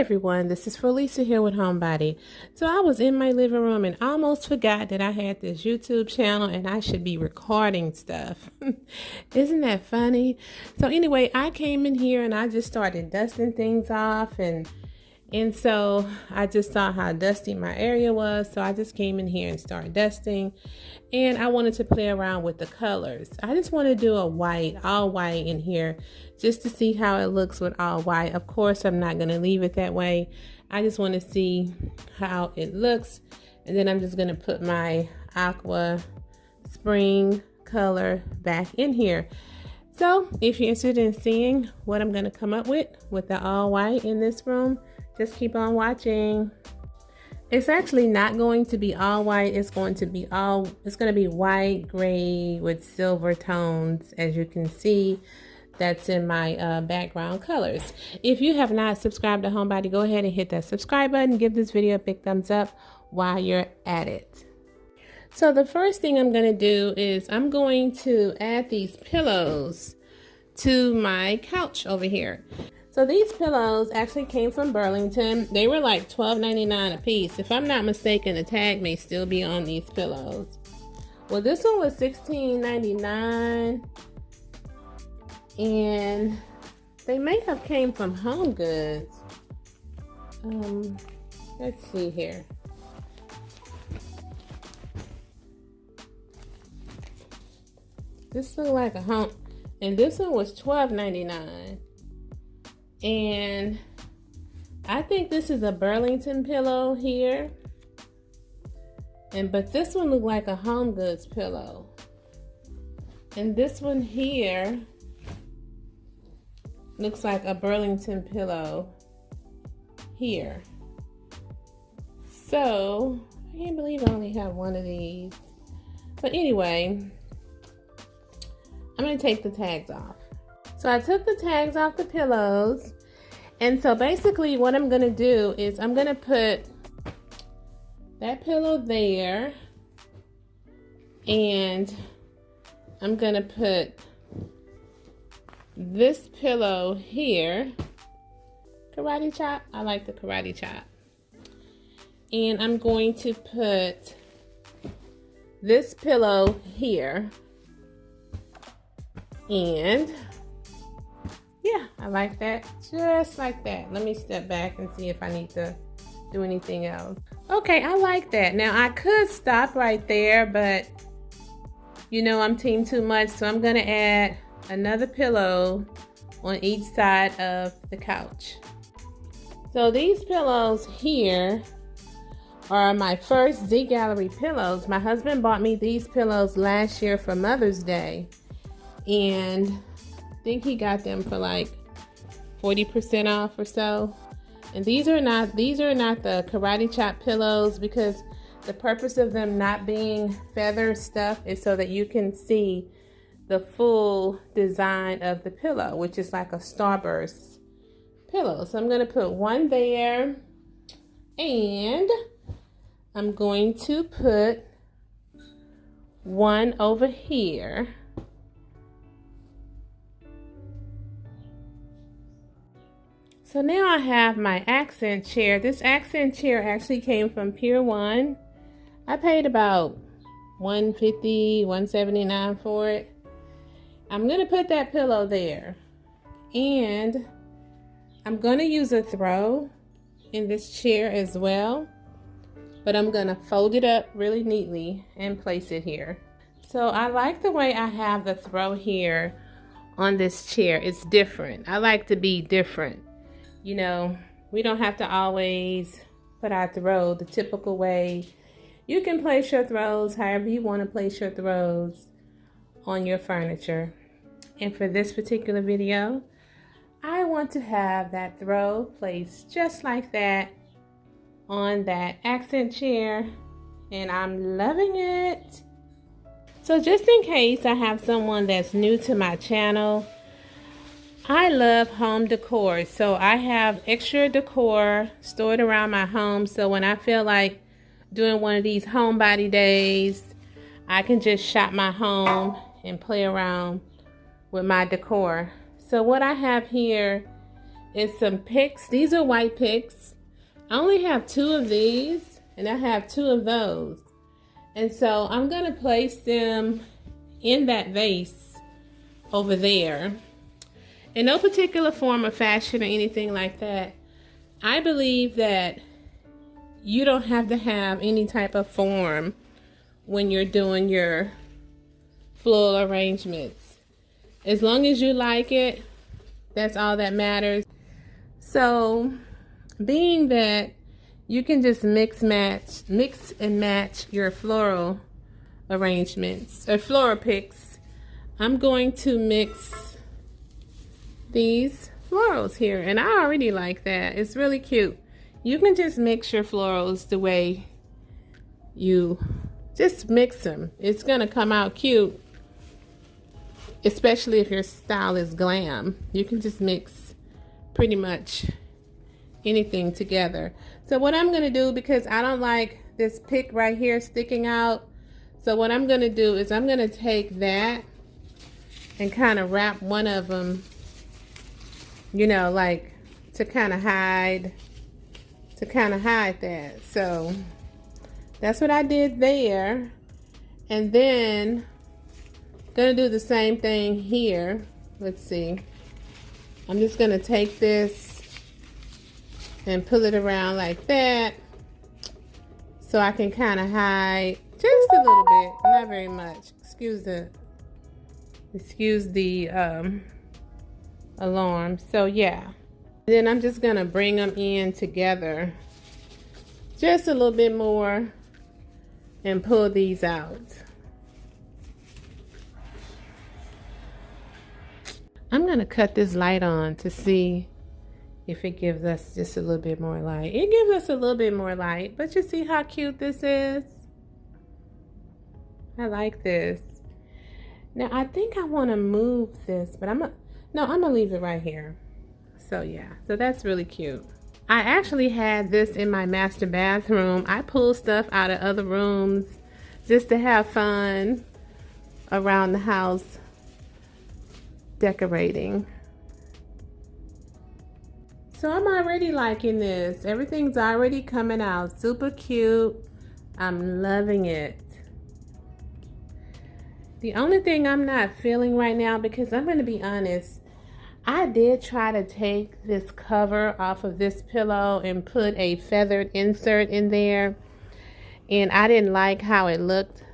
everyone, this is Felisa here with Homebody. So I was in my living room and almost forgot that I had this YouTube channel and I should be recording stuff. Isn't that funny? So anyway, I came in here and I just started dusting things off and so I just saw how dusty my area was. So I just came in here and started dusting, and I wanted to play around with the colors. I just want to do a white, all white in here just to see how it looks with all white. Of course, I'm not going to leave it that way. I just want to see how it looks. And then I'm just going to put my aqua spring color back in here. So if you're interested in seeing what I'm going to come up with the all white in this room, just keep on watching. It's actually not going to be all white. It's going to be white, gray with silver tones. As you can see, that's in my background colors. If you have not subscribed to Homebody, go ahead and hit that subscribe button. Give this video a big thumbs up while you're at it. So the first thing I'm going to do is I'm going to add these pillows to my couch over here. So these pillows actually came from Burlington. They were like $12.99 a piece. If I'm not mistaken, the tag may still be on these pillows. Well, this one was $16.99, and they may have came from Home Goods. Let's see here. This looked like a home, and this one was $12.99. And I think this is a Burlington pillow here. But this one looked like a Home Goods pillow. And this one here looks like a Burlington pillow here. So I can't believe I only have one of these. But anyway, I'm going to take the tags off. So I took the tags off the pillows, and so basically what I'm going to do is I'm going to put that pillow there, and I'm going to put this pillow here. Karate chop. I like the karate chop. And I'm going to put this pillow here, and yeah, I like that, just like that. Let me step back and see if I need to do anything else. Okay, I like that. Now I could stop right there, but you know I'm team too much, so I'm gonna add another pillow on each side of the couch. So these pillows here are my first Z Gallery pillows. My husband bought me these pillows last year for Mother's Day, and I think he got them for like 40% off or so. And these are not the karate chop pillows, because the purpose of them not being feather stuff is so that you can see the full design of the pillow, which is like a Starburst pillow. So I'm going to put one there, and I'm going to put one over here. So now I have my accent chair. This accent chair actually came from Pier 1. I paid about $150, $179 for it. I'm going to put that pillow there. And I'm going to use a throw in this chair as well. But I'm going to fold it up really neatly and place it here. So I like the way I have the throw here on this chair. It's different. I like to be different. You know, we don't have to always put our throw the typical way. You can place your throws however you want to place your throws on your furniture. And for this particular video, I want to have that throw placed just like that on that accent chair, and I'm loving it. So just in case I have someone that's new to my channel, I love home decor, so I have extra decor stored around my home, so when I feel like doing one of these homebody days, I can just shop my home and play around with my decor. So what I have here is some picks. These are white picks. I only have 2 of these, and I have 2 of those. And so I'm gonna place them in that vase over there. In no particular form or fashion or anything like that. I believe that you don't have to have any type of form when you're doing your floral arrangements. As long as you like it, that's all that matters. So, being that you can just mix and match your floral arrangements or floral picks, I'm going to mix these florals here, and I already like that. It's really cute. You can just mix your florals the way you just mix them. It's gonna come out cute, especially if your style is glam. You can just mix pretty much anything together. So what I'm gonna do, because I don't like this pick right here sticking out, so what I'm gonna do is I'm gonna take that and kind of wrap one of them, you know, like to kind of hide that. So that's what I did there. And then gonna do the same thing here. Let's see. I'm just gonna take this and pull it around like that so I can kind of hide just a little bit, not very much. Excuse the alarm. So yeah. Then I'm just gonna bring them in together just a little bit more and pull these out. I'm gonna cut this light on to see if it gives us just a little bit more light. It gives us a little bit more light, but you see how cute this is? I like this. Now I think I want to move this, but I'm gonna leave it right here. So yeah, so that's really cute. I actually had this in my master bathroom. I pulled stuff out of other rooms just to have fun around the house decorating. So I'm already liking this. Everything's already coming out super cute. I'm loving it. The only thing I'm not feeling right now, because I'm going to be honest, I did try to take this cover off of this pillow and put a feathered insert in there, and I didn't like how it looked,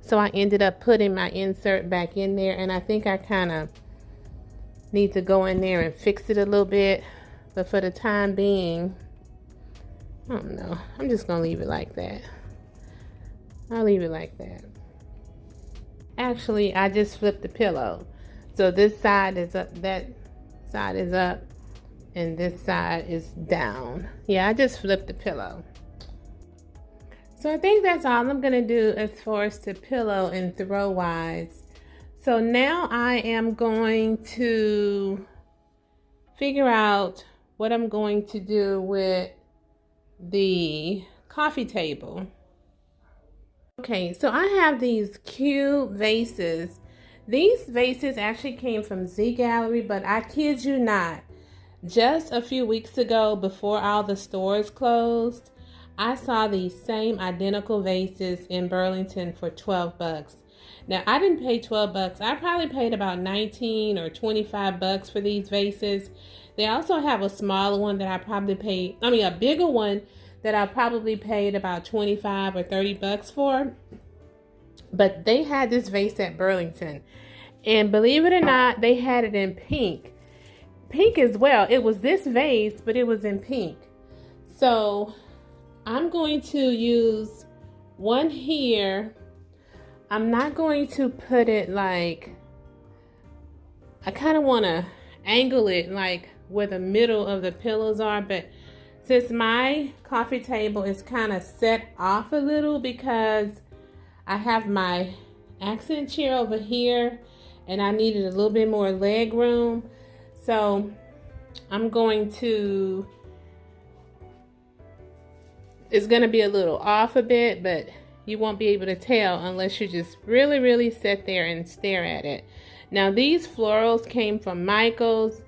so I ended up putting my insert back in there, and I think I kind of need to go in there and fix it a little bit, but for the time being, I don't know, I'm just gonna leave it like that. I'll leave it like that. Actually, I just flipped the pillow, so this side is up, that side is up, and this side is down. Yeah, I just flipped the pillow. So I think that's all I'm gonna do as far as the pillow and throw wise. So now I am going to figure out what I'm going to do with the coffee table. Okay, so I have these cute vases. These vases actually came from Z Gallery, but I kid you not, just a few weeks ago before all the stores closed, I saw these same identical vases in Burlington for 12 bucks. Now, I didn't pay 12 bucks. I probably paid about 19 or 25 bucks for these vases. They also have a smaller one that I probably paid, a bigger one that I probably paid about 25 or 30 bucks for. But they had this vase at Burlington. And believe it or not, they had it in pink. Pink as well. It was this vase, but it was in pink. So I'm going to use one here. I'm not going to put it like, I kind of want to angle it like where the middle of the pillows are, but since my coffee table is kind of set off a little because I have my accent chair over here and I needed a little bit more leg room, so I'm going to, it's going to be a little off a bit, but you won't be able to tell unless you just really, really sit there and stare at it. Now, these florals came from Michael's,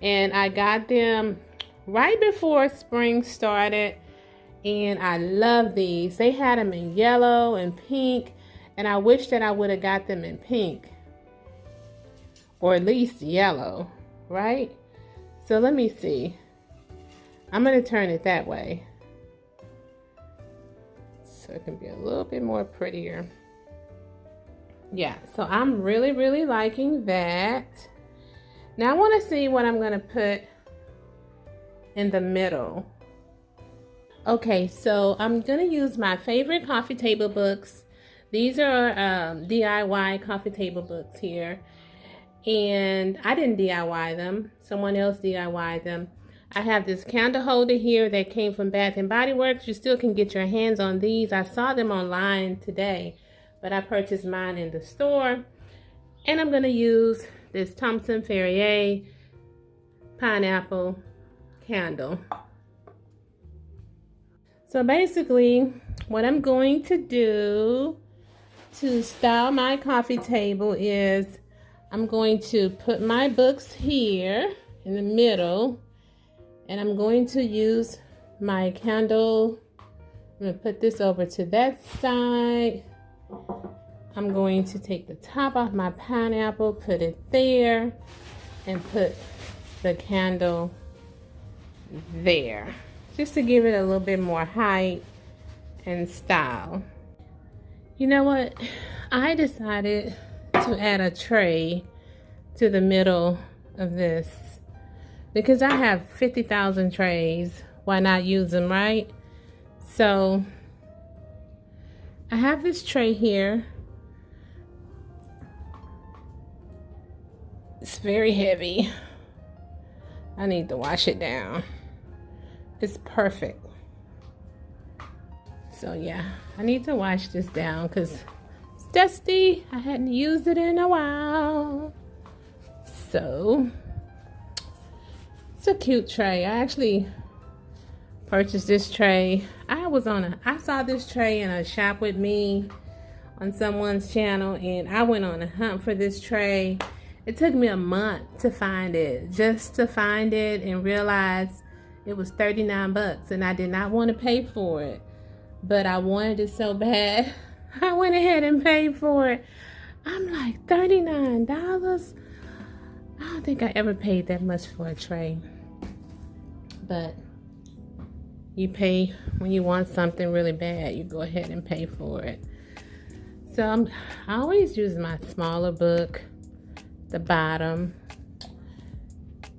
And I got them right before spring started. And I love these. They had them in yellow and pink. And I wish that I would have got them in pink. Or at least yellow, right? So let me see. I'm going to turn it that way, so it can be a little bit more prettier. Yeah, so I'm really liking that. Now I want to see what I'm going to put in the middle. Okay, so I'm going to use my favorite coffee table books. These are DIY coffee table books here. And I didn't DIY them. Someone else DIY'd them. I have this candle holder here that came from Bath & Body Works. You still can get your hands on these. I saw them online today, but I purchased mine in the store. And I'm going to use this Thompson Ferrier pineapple candle. So basically, what I'm going to do to style my coffee table is I'm going to put my books here in the middle. And I'm going to use my candle. I'm going to put this over to that side. I'm going to take the top off my pineapple, put it there, and put the candle there. Just to give it a little bit more height and style. You know what? I decided to add a tray to the middle of this. Because I have 50,000 trays, why not use them, right? So I have this tray here. It's very heavy. I need to wash it down. It's perfect. So yeah, I need to wash this down because it's dusty. I hadn't used it in a while. So it's a cute tray. I actually purchased this tray. I saw this tray in a shop with me on someone's channel, and I went on a hunt for this tray. It took me a month to find it, just to find it and realize it was 39 bucks, and I did not want to pay for it, but I wanted it so bad. I went ahead and paid for it. I'm like, $39? I don't think I ever paid that much for a tray. But you pay when you want something really bad. You go ahead and pay for it. So I always use my smaller book, the bottom,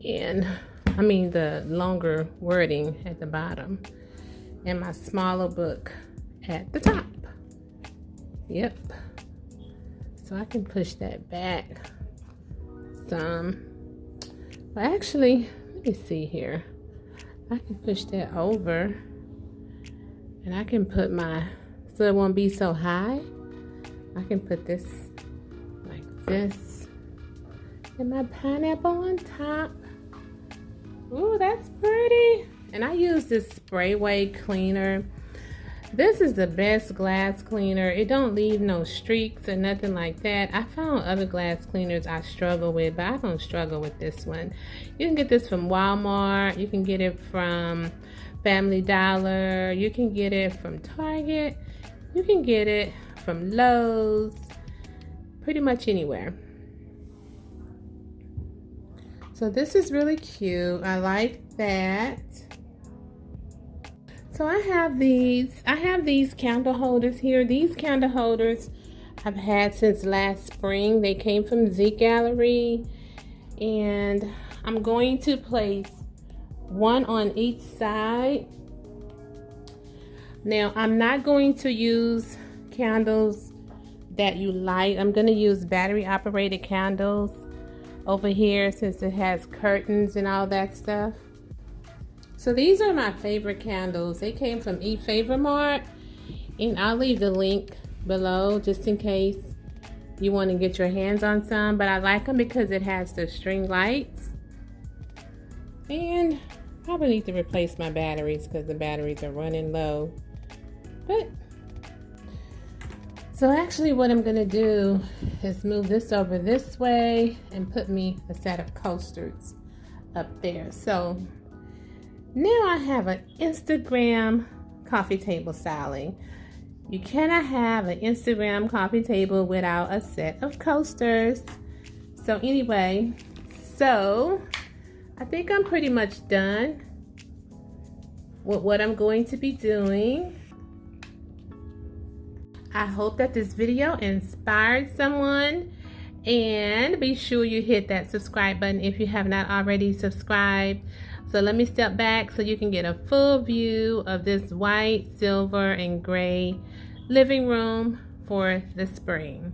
and the longer wording at the bottom, and my smaller book at the top. Yep. So I can push that back some. Well, actually, let me see here. I can push that over, and I can put so it won't be so high. I can put this like this, and my pineapple on top. Ooh, that's pretty. And I use this spray cleaner. This is the best glass cleaner. It don't leave no streaks or nothing like that. I found other glass cleaners I struggle with, but I don't struggle with this one. You can get this from Walmart. You can get it from Family Dollar. You can get it from Target. You can get it from Lowe's. Pretty much anywhere. So this is really cute. I like that. So I have these candle holders here. These candle holders I've had since last spring. They came from Z Gallery, and I'm going to place one on each side. Now I'm not going to use candles that you light. I'm going to use battery operated candles over here since it has curtains and all that stuff. So these are my favorite candles. They came from eFavormart, and I'll leave the link below just in case you want to get your hands on some. But I like them because it has the string lights. And probably need to replace my batteries because the batteries are running low. But so actually what I'm going to do is move this over this way and put me a set of coasters up there. So now I have an Instagram coffee table styling. You cannot have an Instagram coffee table without a set of coasters. So anyway, I think I'm pretty much done with what I'm going to be doing. I hope that this video inspired someone, and be sure you hit that subscribe button if you have not already subscribed. So let me step back so you can get a full view of this white, silver, and gray living room for the spring.